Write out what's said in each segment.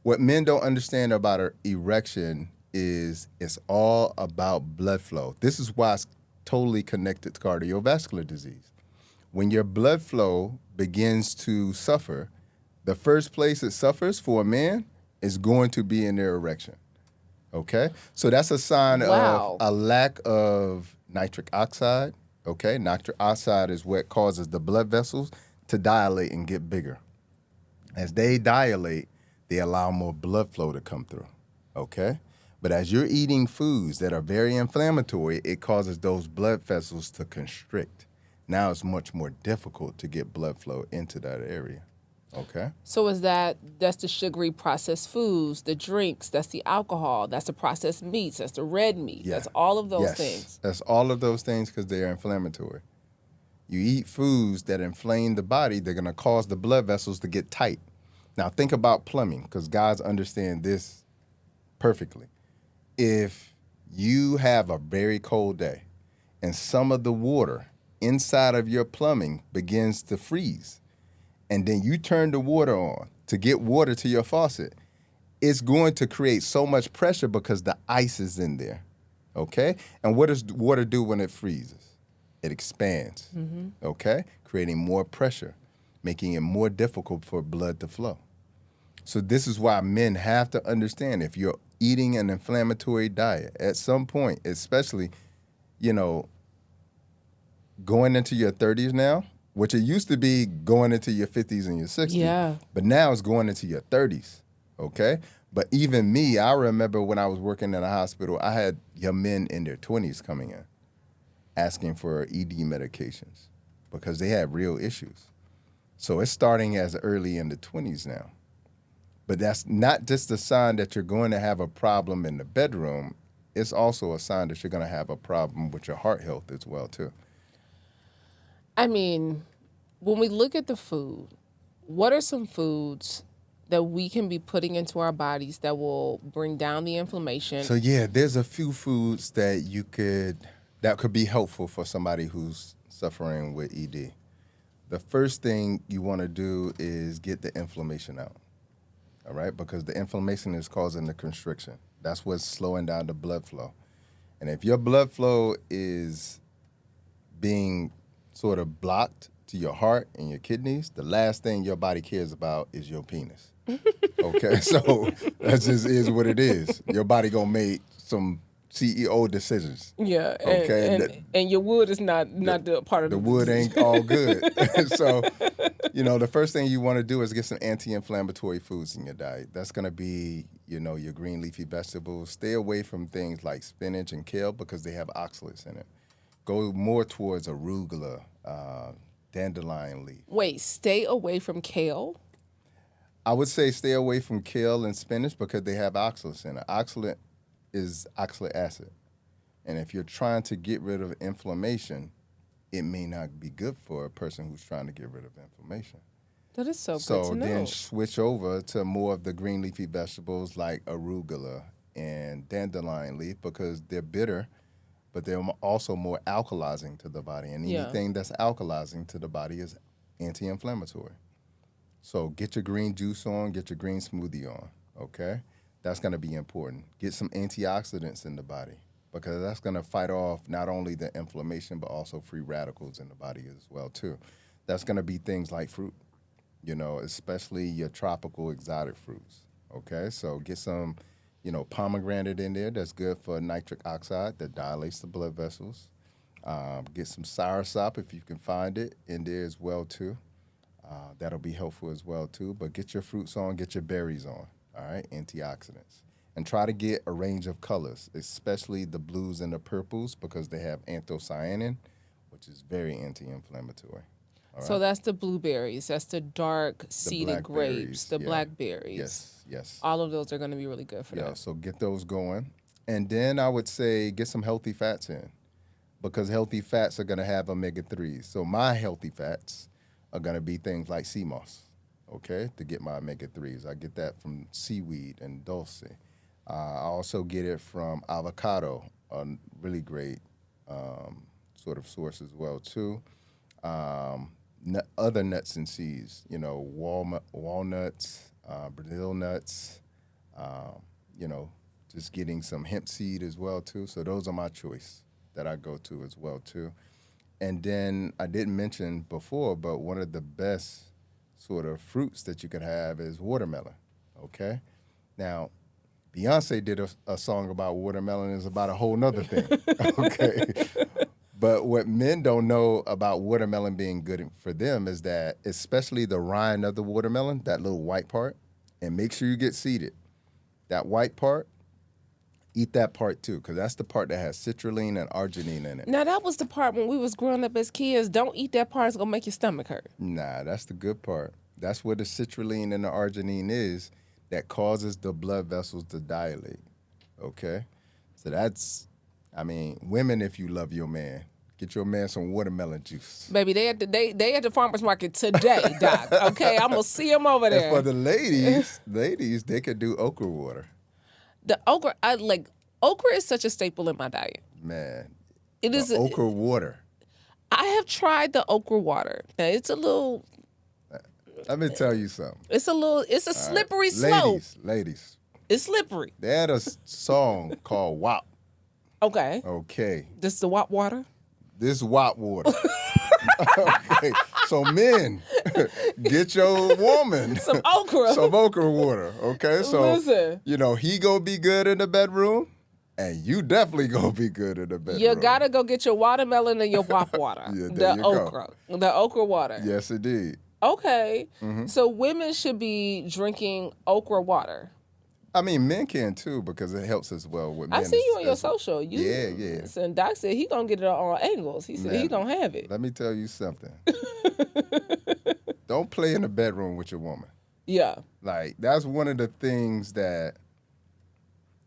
What men don't understand about an erection is it's all about blood flow. This is why it's totally connected to cardiovascular disease. When your blood flow begins to suffer, the first place it suffers for a man is going to be in their erection. Okay? So that's a sign of Wow. a lack of nitric oxide. Okay? Nitric oxide is what causes the blood vessels to dilate and get bigger. As they dilate, they allow more blood flow to come through. Okay? But as you're eating foods that are very inflammatory, it causes those blood vessels to constrict. Now it's much more difficult to get blood flow into that area. Okay? So that's the sugary processed foods, the drinks, that's the alcohol, that's the processed meats, that's the red meat, Yeah. that's all of those Yes. things. That's all of those things because they are inflammatory. You eat foods that inflame the body, they're going to cause the blood vessels to get tight. Now think about plumbing because guys understand this perfectly. If you have a very cold day and some of the water inside of your plumbing begins to freeze, and then you turn the water on to get water to your faucet, it's going to create so much pressure because the ice is in there. Okay? And what does water do when it freezes? It expands. Okay? Creating more pressure, making it more difficult for blood to flow. So this is why men have to understand if you're eating an inflammatory diet at some point, especially, you know, going into your 30s now, which it used to be going into your 50s and your 60s, Yeah. but now it's going into your 30s, okay? But even me, I remember when I was working in a hospital, I had young men in their 20s coming in asking for ED medications because they had real issues. So it's starting as early in the 20s now. But that's not just a sign that you're going to have a problem in the bedroom. It's also a sign that you're going to have a problem with your heart health as well, too. I mean, when we look at the food, what are some foods that we can be putting into our bodies that will bring down the inflammation? So yeah, there's a few foods that could be helpful for somebody who's suffering with ED. The first thing you want to do is get the inflammation out. All right, because the inflammation is causing the constriction. That's what's slowing down the blood flow. And if your blood flow is being sort of blocked to your heart and your kidneys, the last thing your body cares about is your penis. Okay, so that just is what it is. Your body gonna make some CEO decisions. Yeah, Okay, and your wood is not the part of the the wood disease. ain't all good. So, the first thing you want to do is get some anti-inflammatory foods in your diet. That's going to be, your green leafy vegetables. Stay away from things like spinach and kale because they have oxalates in it. Go more towards arugula, dandelion leaf. Wait, stay away from kale? I would say stay away from kale and spinach because they have oxalates in it. Oxalate is oxalic acid. And if you're trying to get rid of inflammation, it may not be good for a person who's trying to get rid of inflammation. That is so good So to know. then switch over to more of the green leafy vegetables like arugula and dandelion leaf because they're bitter, but they're also more alkalizing to the body. And Yeah. anything that's alkalizing to the body is anti-inflammatory. So get your green juice on, get your green smoothie on, okay? That's going to be important. Get some antioxidants in the body because that's going to fight off not only the inflammation but also free radicals in the body as well too. That's going to be things like fruit, especially your tropical exotic fruits, okay? So get some, pomegranate in there. That's good for nitric oxide that dilates the blood vessels. Get some soursop if you can find it in there as well too. That'll be helpful as well too. But get your fruits on, get your berries on. All right, antioxidants, and try to get a range of colors, especially the blues and the purples because they have anthocyanin, which is very anti-inflammatory. All So right? that's the blueberries, that's the dark seeded grapes, blackberries, the yeah. blackberries. Yes. All of those are going to be really good for Yeah, that. so get those going. And then I would say get some healthy fats in because healthy fats are going to have omega-3s. So my healthy fats are going to be things like sea moss, okay, to get my omega-3s. I get that from seaweed and dulse. I also get it from avocado, a really great sort of source as well, too. Other nuts and seeds, walnuts, Brazil nuts, You know, just getting some hemp seed as well too. So those are my choice that I go to as well too. And then I didn't mention before, but one of the best sort of fruits that you could have is watermelon. Okay. Now, Beyonce did a song about watermelon. Is about a whole nother thing. Okay. But what men don't know about watermelon being good for them is that, especially the rind of the watermelon, that little white part, and make sure you get seeded. That white part, eat that part too, because that's the part that has citrulline and arginine in it. Now, that was the part when we was growing up as kids. Don't eat that part. It's going to make your stomach hurt. Nah, that's the good part. That's where the citrulline and the arginine is that causes the blood vessels to dilate. Okay? So that's, I mean, women, if you love your man, get your man some watermelon juice. Baby, they at the farmer's market today, Doc. Okay, I'm going to see them over there. And for the ladies, they could do okra water. The okra, okra is such a staple in my diet. Man, it is okra water. I have tried the okra water. Now, it's a little... Let me tell you something. It's a slippery slope. Ladies. It's slippery. They had a song called WAP. Okay. Okay. This is the WAP water? This WAP water. Okay. So men, get your woman some okra. Some okra water. Okay. So listen, you know, he gonna be good in the bedroom, and you definitely gonna be good in the bedroom. You gotta go get your watermelon and your WAP water. Yeah, the okra. Go. The okra water. Yes, indeed. Okay. Mm-hmm. So women should be drinking okra water. I mean, men can too, because it helps as well with men. I see you on your social. Yeah. Listen, Doc said he gonna get it on all angles. He said he gonna have it. Let me tell you something. Don't play in the bedroom with your woman. Yeah. Like, that's one of the things that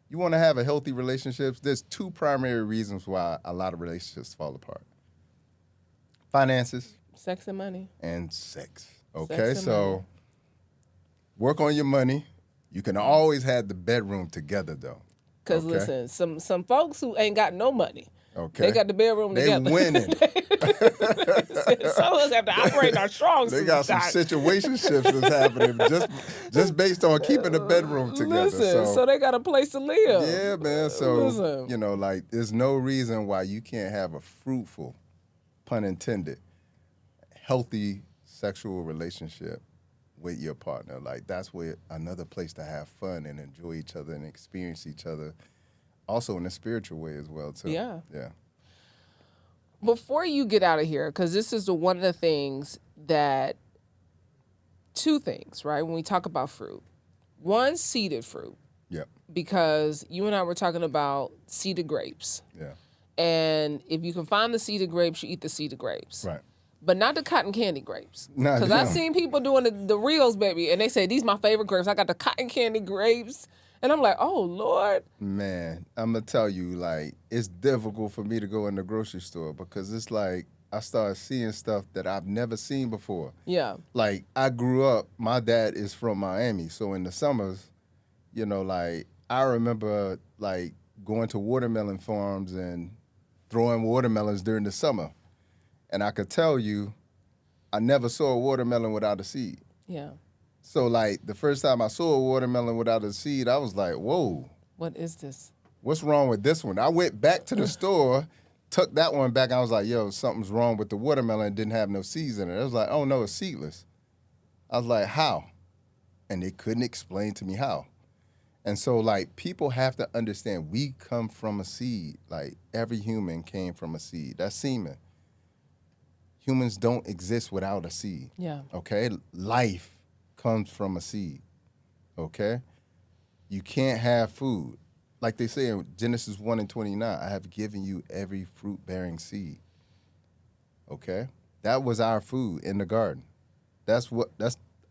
you want to have a healthy relationships. There's two primary reasons why a lot of relationships fall apart. Finances. Sex and money. And sex. Okay, sex and so money. Work on your money. You can always have the bedroom together, though. Because listen, some folks who ain't got no money, they got the bedroom together. They winning. Some of us have to operate our strong suits. They got some situationships that's happening just based on keeping the bedroom together. Listen, so they got a place to live. Yeah, man. So, you know, like, there's no reason why you can't have a fruitful, pun intended, healthy sexual relationship with your partner. Like, that's where another place to have fun and enjoy each other and experience each other, also in a spiritual way as well too. Yeah. Yeah. Before you get out of here, because this is one of the things that, two things, right? When we talk about fruit, one, seeded fruit. Yep. Because you and I were talking about seeded grapes. Yeah. And if you can find the seeded grapes, you eat the seeded grapes. Right. But not the cotton candy grapes. Because I've seen people doing the reels, baby, and they say, these my favorite grapes. I got the cotton candy grapes. And I'm like, oh, Lord. Man, I'm going to tell you, like, it's difficult for me to go in the grocery store because it's like I start seeing stuff that I've never seen before. Yeah. Like, I grew up, my dad is from Miami, so in the summers, you know, like, I remember, like, going to watermelon farms and throwing watermelons during the summer. And I could tell you, I never saw a watermelon without a seed. Yeah. So, like, the first time I saw a watermelon without a seed, I was like, whoa. What is this? What's wrong with this one? I went back to the store, took that one back, and I was like, yo, something's wrong with the watermelon. It didn't have no seeds in it. I was like, oh, no, it's seedless. I was like, how? And they couldn't explain to me how. And so, like, people have to understand we come from a seed. Like, every human came from a seed. That's semen. Humans don't exist without a seed. Yeah. Okay? Life comes from a seed. Okay? You can't have food. Like they say in Genesis 1:29, I have given you every fruit-bearing seed. Okay? That was our food in the garden. That's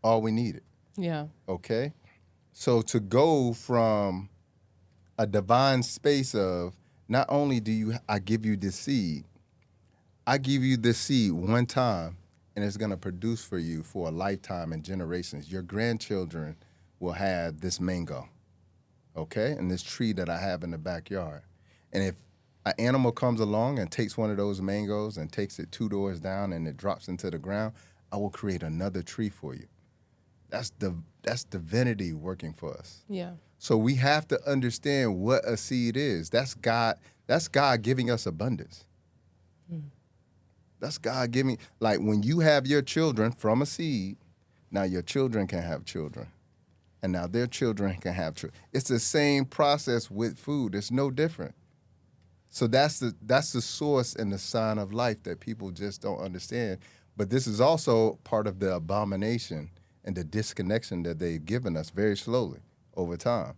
all we needed. Yeah. Okay? So to go from a divine space of not only I give you this seed, I give you this seed one time, and it's going to produce for you for a lifetime and generations. Your grandchildren will have this mango, okay, and this tree that I have in the backyard. And if an animal comes along and takes one of those mangoes and takes it 2 doors down and it drops into the ground, I will create another tree for you. That's That's divinity working for us. Yeah. So we have to understand what a seed is. That's God. That's God giving us abundance. That's God giving. Like when you have your children from a seed, now your children can have children, and now their children can have children. It's the same process with food. It's no different. So that's the source and the sign of life that people just don't understand. But this is also part of the abomination and the disconnection that they've given us very slowly over time.